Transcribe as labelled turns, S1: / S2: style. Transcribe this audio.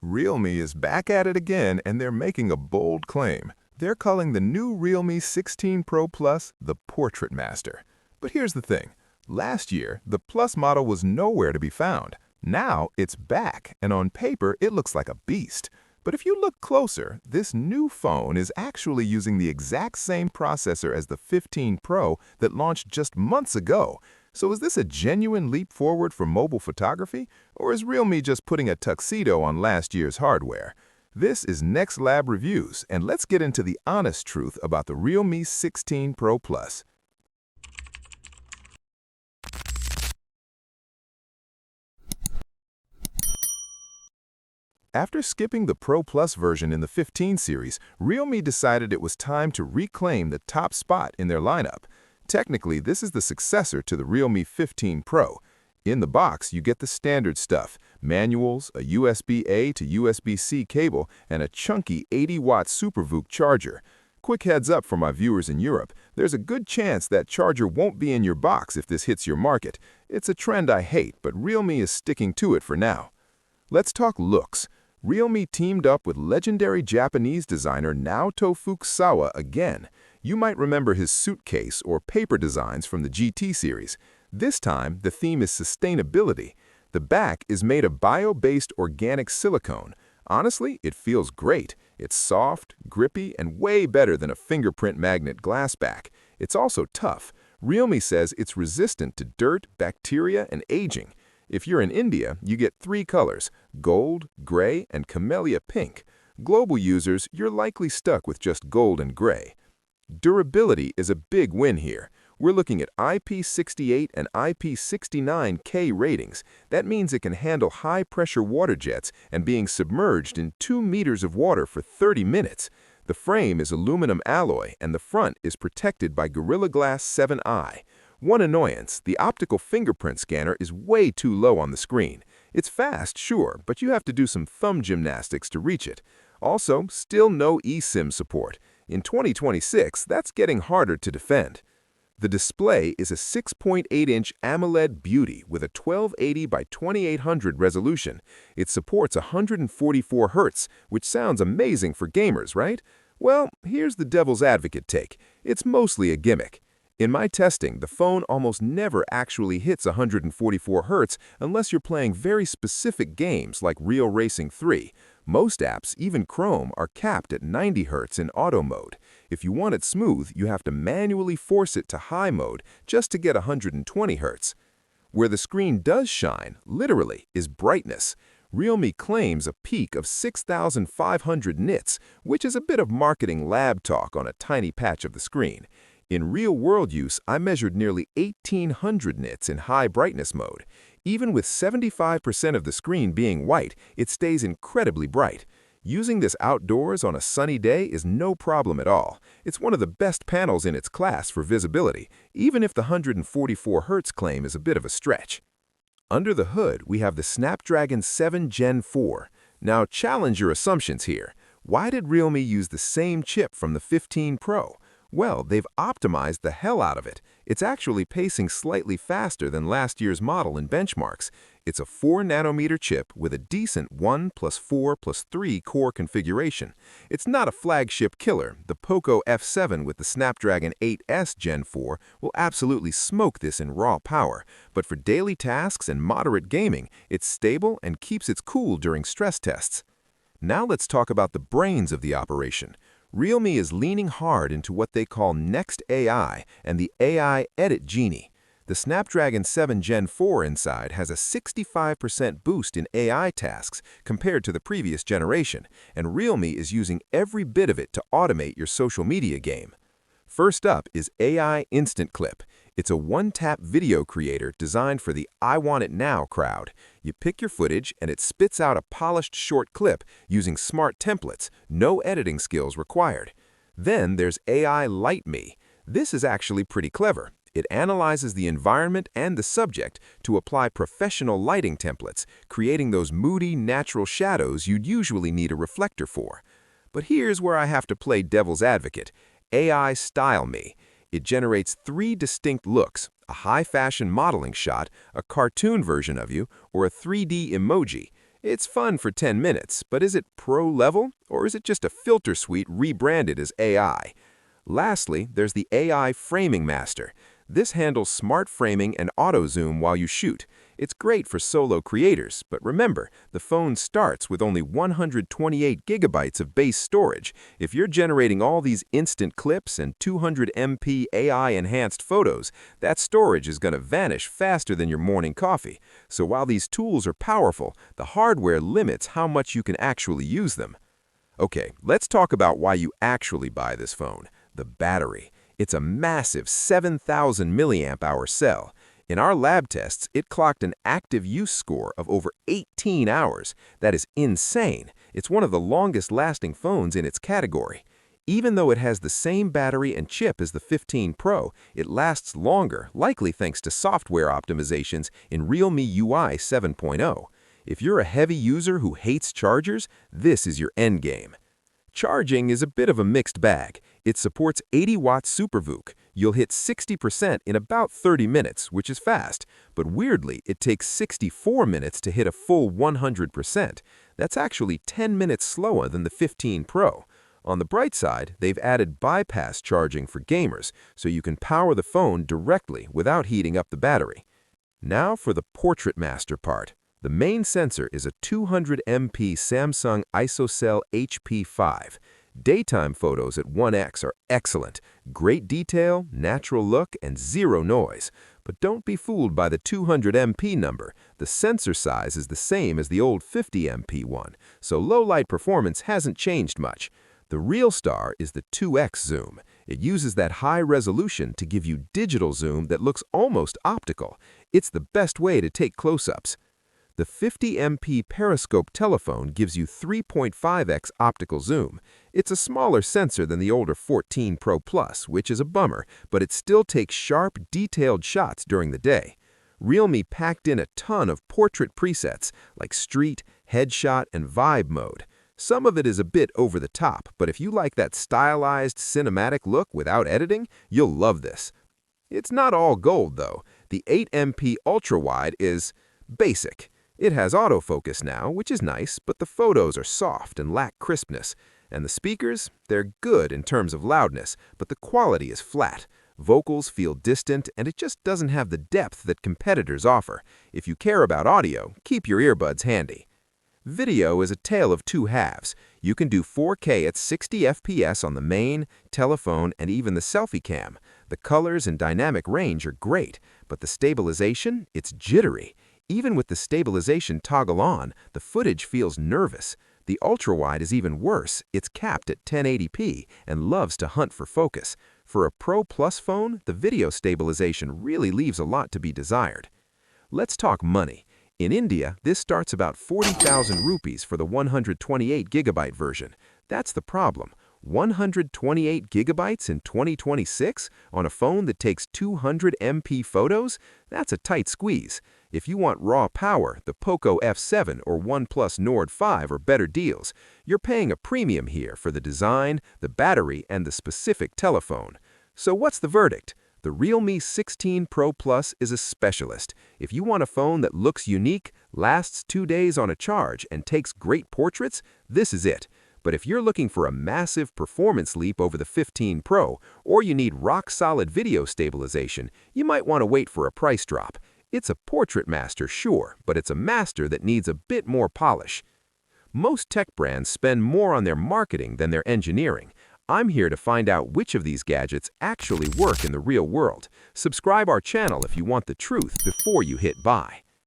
S1: Realme is back at it again and they're making a bold claim. They're calling the new Realme 16 Pro Plus the Portrait Master. But here's the thing. Last year, the Plus model was nowhere to be found. Now it's back, and on paper it looks like a beast. But if you look closer, this new phone is actually using the exact same processor as the 15 Pro that launched just months ago. So is this a genuine leap forward for mobile photography, or is Realme just putting a tuxedo on last year's hardware? This is NexLab Reviews, and let's get into the honest truth about the Realme 16 Pro Plus. After skipping the Pro Plus version in the 15 series, Realme decided it was time to reclaim the top spot in their lineup. Technically, this is the successor to the Realme 15 Pro. In the box, you get the standard stuff: manuals, a USB-A to USB-C cable, and a chunky 80-watt SuperVOOC charger. Quick heads up for my viewers in Europe, there's a good chance that charger won't be in your box if this hits your market. It's a trend I hate, but Realme is sticking to it for now. Let's talk looks. Realme teamed up with legendary Japanese designer Naoto Fukusawa again. You might remember his suitcase or paper designs from the GT series. This time, the theme is sustainability. The back is made of bio-based organic silicone. Honestly, it feels great. It's soft, grippy, and way better than a fingerprint magnet glass back. It's also tough. Realme says it's resistant to dirt, bacteria, and aging. If you're in India, you get 3 colors: gold, gray, and camellia pink. Global users, you're likely stuck with just gold and gray. Durability is a big win here. We're looking at IP68 and IP69K ratings. That means it can handle high-pressure water jets and being submerged in 2 meters of water for 30 minutes. The frame is aluminum alloy, and the front is protected by Gorilla Glass 7i. One annoyance: the optical fingerprint scanner is way too low on the screen. It's fast, sure, but you have to do some thumb gymnastics to reach it. Also, still no eSIM support. In 2026, that's getting harder to defend. The display is a 6.8-inch AMOLED beauty with a 1280 by 2800 resolution. It supports 144 Hz, which sounds amazing for gamers, right? Well, here's the devil's advocate take. It's mostly a gimmick. In my testing, the phone almost never actually hits 144 Hz unless you're playing very specific games like Real Racing 3. Most apps, even Chrome, are capped at 90 Hz in auto mode. If you want it smooth, you have to manually force it to high mode just to get 120 Hz. Where the screen does shine, literally, is brightness. Realme claims a peak of 6,500 nits, which is a bit of marketing lab talk on a tiny patch of the screen. In real-world use, I measured nearly 1,800 nits in high brightness mode. Even with 75% of the screen being white, it stays incredibly bright. Using this outdoors on a sunny day is no problem at all. It's one of the best panels in its class for visibility, even if the 144 Hz claim is a bit of a stretch. Under the hood, we have the Snapdragon 7 Gen 4. Now challenge your assumptions here. Why did Realme use the same chip from the 15 Pro? Well, they've optimized the hell out of it. It's actually pacing slightly faster than last year's model in benchmarks. It's a 4-nanometer chip with a decent 1+4+3 core configuration. It's not a flagship killer. The Poco F7 with the Snapdragon 8S Gen 4 will absolutely smoke this in raw power. But for daily tasks and moderate gaming, it's stable and keeps it cool during stress tests. Now let's talk about the brains of the operation. Realme is leaning hard into what they call Next AI and the AI Edit Genie. The Snapdragon 7 Gen 4 inside has a 65% boost in AI tasks compared to the previous generation, and Realme is using every bit of it to automate your social media game. First up is AI Instant Clip. It's a one-tap video creator designed for the "I want it now" crowd. You pick your footage and it spits out a polished short clip using smart templates, no editing skills required. Then there's AI Light Me. This is actually pretty clever. It analyzes the environment and the subject to apply professional lighting templates, creating those moody, natural shadows you'd usually need a reflector for. But here's where I have to play devil's advocate. AI Style Me. It generates 3 distinct looks: a high-fashion modeling shot, a cartoon version of you, or a 3D emoji. It's fun for 10 minutes, but is it pro level, or is it just a filter suite rebranded as AI? Lastly, there's the AI Framing Master. This handles smart framing and auto zoom while you shoot. It's great for solo creators, but remember, the phone starts with only 128 gigabytes of base storage. If you're generating all these instant clips and 200 MP AI-enhanced photos, that storage is going to vanish faster than your morning coffee. So while these tools are powerful, the hardware limits how much you can actually use them. Okay, let's talk about why you actually buy this phone. The battery. It's a massive 7,000 milliamp hour cell. In our lab tests, it clocked an active use score of over 18 hours. That is insane. It's one of the longest lasting phones in its category. Even though it has the same battery and chip as the 15 Pro, it lasts longer, likely thanks to software optimizations in Realme UI 7.0. If you're a heavy user who hates chargers, this is your endgame. Charging is a bit of a mixed bag. It supports 80-watt SuperVOOC. You'll hit 60% in about 30 minutes, which is fast. But weirdly, it takes 64 minutes to hit a full 100%. That's actually 10 minutes slower than the 15 Pro. On the bright side, they've added bypass charging for gamers, so you can power the phone directly without heating up the battery. Now for the Portrait Master part. The main sensor is a 200 MP Samsung ISOCELL HP5. Daytime photos at 1x are excellent. Great detail, natural look, and zero noise. But don't be fooled by the 200 MP number. The sensor size is the same as the old 50 MP one, so low-light performance hasn't changed much. The real star is the 2x zoom. It uses that high resolution to give you digital zoom that looks almost optical. It's the best way to take close-ups. The 50 MP periscope telephone gives you 3.5x optical zoom. It's a smaller sensor than the older 14 Pro Plus, which is a bummer, but it still takes sharp, detailed shots during the day. Realme packed in a ton of portrait presets, like street, headshot, and vibe mode. Some of it is a bit over the top, but if you like that stylized, cinematic look without editing, you'll love this. It's not all gold, though. The 8 MP ultra-wide is basic. It has autofocus now, which is nice, but the photos are soft and lack crispness. And the speakers, they're good in terms of loudness, but the quality is flat. Vocals feel distant, and it just doesn't have the depth that competitors offer. If you care about audio, keep your earbuds handy. Video is a tale of two halves. You can do 4K at 60 FPS on the main, telephone, and even the selfie cam. The colors and dynamic range are great, but the stabilization, it's jittery. Even with the stabilization toggle on, the footage feels nervous. The ultra-wide is even worse. It's capped at 1080p and loves to hunt for focus. For a Pro Plus phone, the video stabilization really leaves a lot to be desired. Let's talk money. In India, this starts about 40,000 rupees for the 128 gigabyte version. That's the problem. 128 gigabytes in 2026 on a phone that takes 200 MP photos? That's a tight squeeze. If you want raw power, the Poco F7 or OnePlus Nord 5 are better deals. You're paying a premium here for the design, the battery, and the specific telephone. So what's the verdict? The Realme 16 Pro Plus is a specialist. If you want a phone that looks unique, lasts 2 days on a charge, and takes great portraits, this is it. But if you're looking for a massive performance leap over the 15 Pro, or you need rock-solid video stabilization, you might want to wait for a price drop. It's a portrait master, sure, but it's a master that needs a bit more polish. Most tech brands spend more on their marketing than their engineering. I'm here to find out which of these gadgets actually work in the real world. Subscribe our channel if you want the truth before you hit buy.